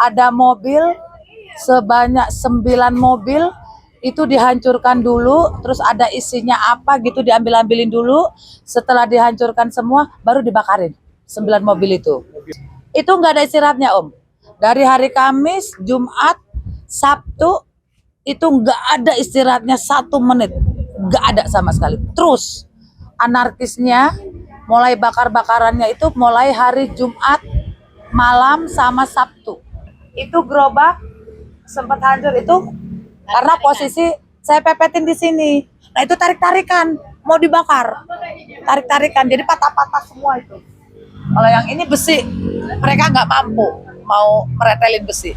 ada mobil sebanyak 9 mobil itu dihancurkan dulu, terus ada isinya apa gitu diambil-ambilin dulu. Setelah dihancurkan semua baru dibakarin 9 mobil itu. Itu nggak ada istirahatnya Om. Dari hari Kamis, Jumat, Sabtu itu nggak ada istirahatnya 1 menit, nggak ada sama sekali. Terus anarkisnya mulai bakar-bakarannya itu mulai hari Jumat malam sama Sabtu. Itu gerobak sempat hancur itu karena posisi saya pepetin di sini. Nah itu tarik-tarikan mau dibakar, tarik-tarikan jadi patah-patah semua itu. Kalau yang ini besi, mereka nggak mampu mau meretelin besi.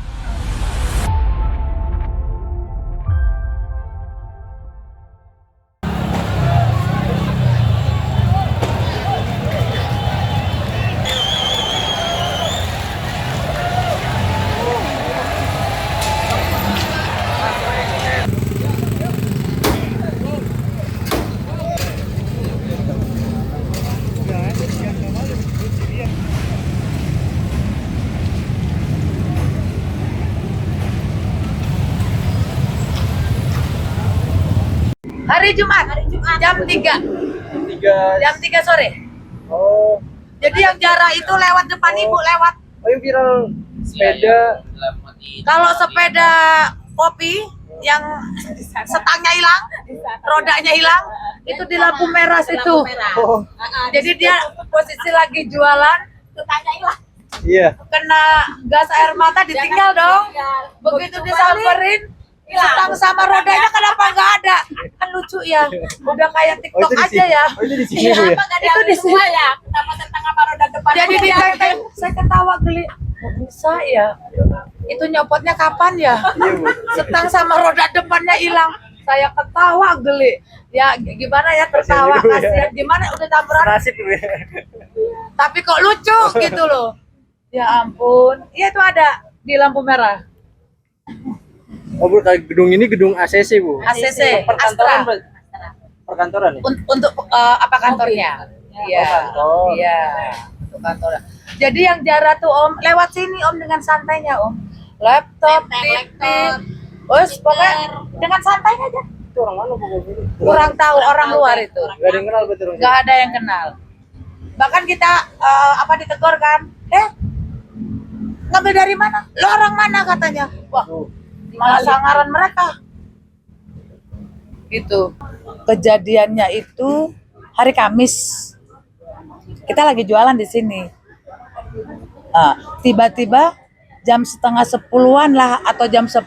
Hari Jumat jam 3 sore. Oh, Jadi yang jarak itu lewat depan ibu lewat. oh yang viral sepeda. Kalau sepeda kopi yang setangnya hilang, rodanya hilang, itu di lampu merah situ. Oh, Jadi dia posisi lagi jualan, setangnya hilang. iya. Kena gas air mata ditinggal dong. Begitu disamperin, setang sama rodanya kenapa nggak ada? Kan lucu ya. Udah kayak TikTok itu di aja sini. ya. Oh, itu di sini Bu, ya. Itu di sini. ya. Kenapa setengah sama roda depan? Jadi ditenteng, saya ketawa geli. Kok bisa ya? Itu nyopotnya kapan ya? Iya Bu. Setang sama roda depannya hilang. Saya ketawa geli. Ya gimana ya tertawa Kasihan juga ya. kasihan. Gimana udah tabrakan Nasib Bu, ya. tapi kok lucu gitu loh. Ya ampun. Iya itu ada di lampu merah. Oh Bu, gedung ini gedung ACC Bu. ACC, Perkantoran Astra. Bu. Perkantoran ya? Untuk apa kantornya? Iya. kantor. Iya. Untuk kantor. Jadi yang jarah tuh Om lewat sini Om dengan santainya Om. Laptop, TV. Bos, pokoknya dengan santai aja. Itu orang mana Bu? Kurang tahu orang luar itu. Gak ada yang kenal betul. Nggak ada yang kenal. Bahkan kita ditegur kan? Ngambil dari mana? Lo orang mana katanya? Wah, malah sangaran mereka. Gitu. Kejadiannya itu hari Kamis. Kita lagi jualan di sini. Tiba-tiba jam setengah 10-an lah atau jam 10,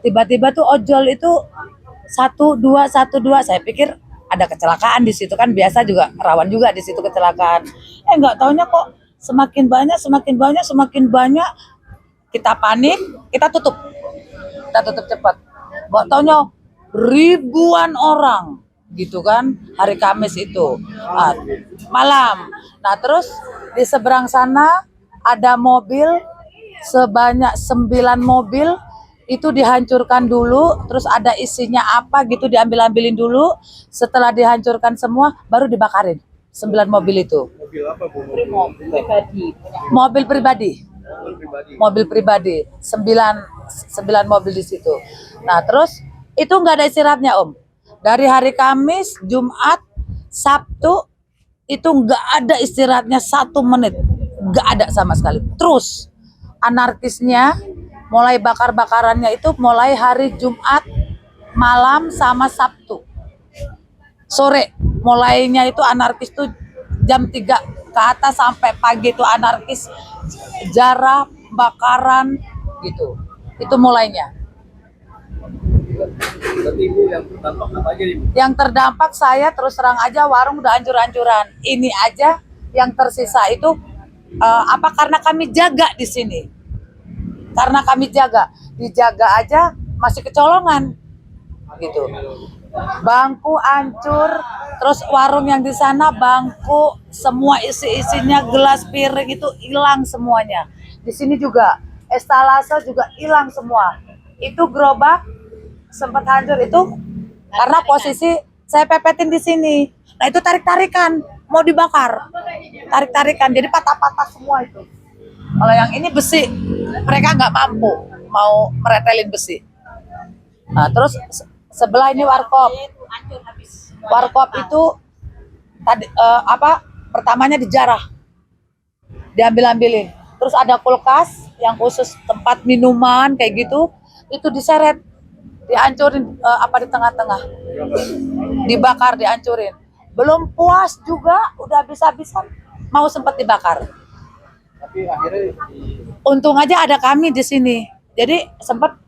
tiba-tiba tuh ojol itu 1212. Saya pikir ada kecelakaan di situ kan, biasa juga rawan juga di situ kecelakaan. Nggak taunya kok semakin banyak. Kita panik, kita tutup cepat. Nggak taunya ribuan orang gitu kan, hari Kamis itu malam. Nah terus di seberang sana ada mobil sebanyak 9 mobil itu dihancurkan dulu, terus ada isinya apa gitu diambil-ambilin dulu. Setelah dihancurkan semua baru dibakarin 9 mobil itu. Mobil apa Bu? Mobil pribadi. Mobil pribadi 9 mobil di situ. Nah terus itu nggak ada istirahatnya Om. Dari hari Kamis, Jumat, Sabtu itu nggak ada istirahatnya 1 menit, nggak ada sama sekali. Terus anarkisnya mulai bakar-bakarannya itu mulai hari Jumat malam sama Sabtu sore. Mulainya itu anarkis tuh jam 3 ke atas sampai pagi itu anarkis, jarah, bakaran gitu. Itu mulainya. Berarti Ibu yang terdampak apa aja nih Bu? Yang terdampak saya terus terang aja warung udah hancur-hancuran. Ini aja yang tersisa itu karena kami jaga di sini. Karena kami dijaga aja masih kecolongan gitu. Bangku hancur, terus warung yang di sana bangku semua isinya gelas piring itu hilang semuanya. Di sini juga estalase juga hilang semua. Itu gerobak sempat hancur itu karena posisi saya pepetin di sini. Nah itu tarik-tarikan mau dibakar, tarik-tarikan jadi patah-patah semua itu. Kalau yang ini besi, mereka nggak mampu mau meretelin besi. Nah, terus sebelah ini warkop. Hancur habis. Warkop itu tadi pertamanya dijarah, diambil-ambilin. Terus ada kulkas yang khusus tempat minuman kayak gitu, itu diseret, dihancurin di tengah-tengah, dibakar, dihancurin. Belum puas juga, udah habis-habisan, mau sempat dibakar. Tapi akhirnya Untung aja ada kami di sini, jadi sempat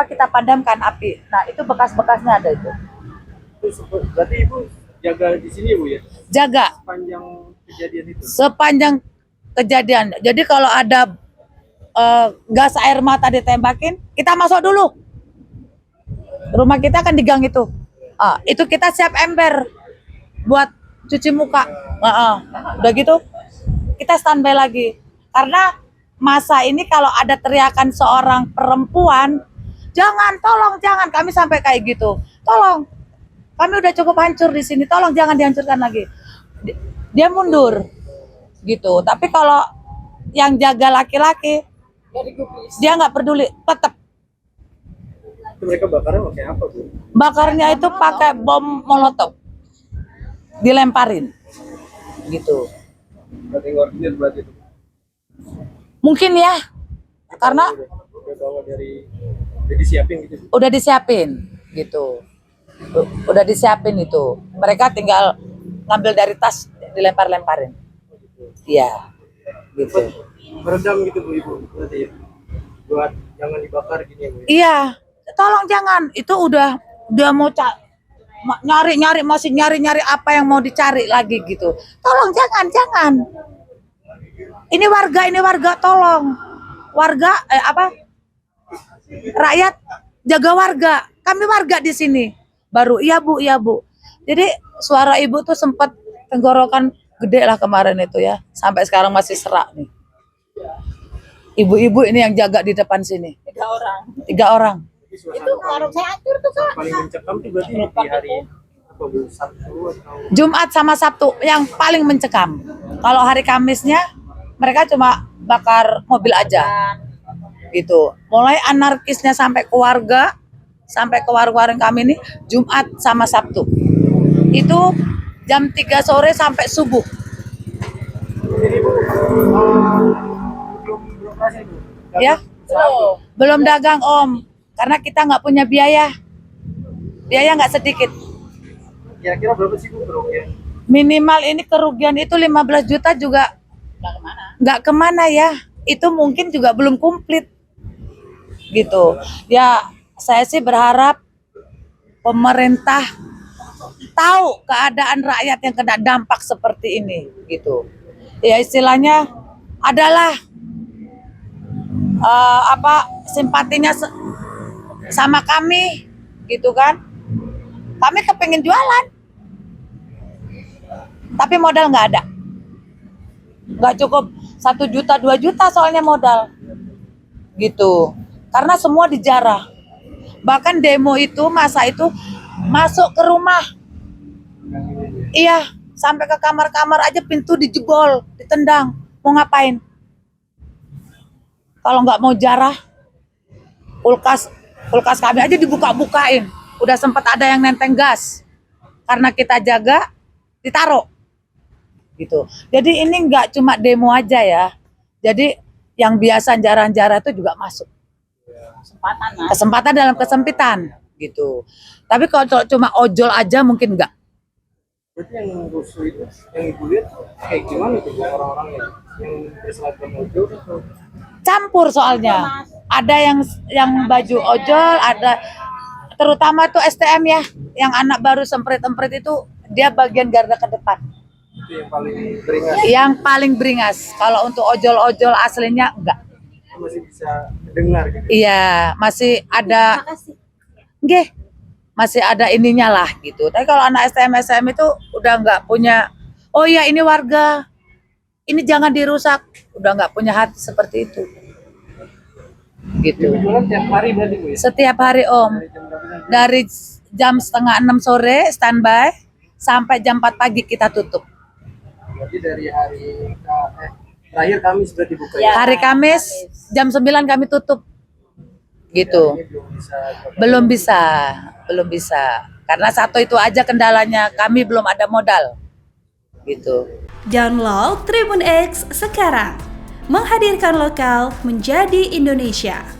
kita padamkan api. Nah itu bekas-bekasnya ada itu. berarti ibu jaga di sini ya, Bu ya, Jaga sepanjang kejadian itu. sepanjang kejadian. Jadi kalau ada gas air mata ditembakin, kita masuk dulu. Rumah kita kan di gang itu. Itu kita siap ember buat cuci muka. Udah gitu kita standby lagi. Karena masa ini kalau ada teriakan seorang perempuan, jangan, tolong, jangan. Kami sampai kayak gitu. Tolong, kami udah cukup hancur di sini. Tolong jangan dihancurkan lagi. Dia mundur gitu. Tapi kalau yang jaga laki-laki, dia nggak peduli, tetap. Itu mereka bakarnya pakai apa, Bu? Bakarnya itu pakai bom molotov, dilemparin gitu. Berarti ngordinir berarti itu. Mungkin ya, karena Udah bawa dari udah disiapin gitu. udah disiapin gitu. Udah disiapin itu. Mereka tinggal ngambil dari tas, dilempar-lemparin. Iya. Gitu. Meredam gitu, Bu, Ibu. Berarti ya. Buat jangan dibakar gini ya, Bu. Iya, tolong jangan. Itu udah mau nyari-nyari, masih nyari-nyari apa yang mau dicari lagi gitu. Tolong jangan. Ini warga, tolong. Warga rakyat jaga warga. Kami warga di sini. Baru iya Bu. Jadi suara ibu tuh sempat tenggorokan gede lah kemarin itu ya. Sampai sekarang masih serak nih. Ibu-ibu ini yang jaga di depan sini. 3 orang. 3 orang. Itu warung saya hancur tuh, Kak. Paling mencekam tuh berarti di hari apa, Bu? Sabtu atau Jumat sama Sabtu yang paling mencekam. Kalau hari Kamisnya mereka cuma bakar mobil aja. Gitu. Mulai anarkisnya sampai ke warga, sampai ke warga kami ini Jumat sama Sabtu. Itu jam 3 sore sampai subuh. ini, Bu, belum beroperasi, Bu. Ya. Belum dagang Om, karena kita nggak punya biaya. Biaya nggak sedikit. Kira-kira berapa sih, Bu, kerugian? Minimal ini kerugian itu 15 juta juga nggak kemana ya. Itu mungkin juga belum komplit. Gitu. Ya, saya sih berharap pemerintah tahu keadaan rakyat yang kena dampak seperti ini gitu. Ya istilahnya adalah simpatinya sama kami gitu kan. Kami kepengen jualan. Tapi modal nggak ada. Nggak cukup 1 juta 2 juta soalnya modal. Gitu. Karena semua dijarah. Bahkan demo itu, masa itu masuk ke rumah. Iya, sampai ke kamar-kamar aja pintu dijebol, ditendang. Mau ngapain? Kalau nggak mau jarah, kulkas kami aja dibuka-bukain. Udah sempat ada yang nenteng gas. Karena kita jaga, ditaruh. Gitu. Jadi ini nggak cuma demo aja ya. Jadi yang biasa jarang-jarang itu juga masuk. Kesempatan dalam kesempitan gitu. Tapi kalau cuma ojol aja mungkin enggak. Berarti yang rusuh itu, yang Ibu lihat kayak gimana tuh, Bu, orang-orangnya yang berseragam ojol atau Campur soalnya. Ada yang baju ojol, ada terutama tuh STM ya, yang anak baru semprit-emprit itu dia bagian garda ke depan. itu yang paling beringas? Yang paling beringas. Kalau untuk ojol-ojol aslinya enggak. Masih bisa dengar gitu. Iya, masih ada. Nggih, masih ada ininya lah gitu. Tapi kalau anak STM itu udah nggak punya, oh iya ini warga, ini jangan dirusak, udah nggak punya hati seperti itu. Gitu. Ibu jualan tiap hari berarti, Bu, ya? Setiap hari Om, Dari jam berapa sampai dari jam 5:30 sore standby sampai jam 4 pagi kita tutup. berarti dari hari Terakhir Kamis berarti buka Ya. Hari Kamis jam 9 kami tutup. Gitu. Ini belum bisa Belum bisa. Karena satu itu aja kendalanya, kami belum ada modal. Gitu. Download Tribun X sekarang. Menghadirkan lokal menjadi Indonesia.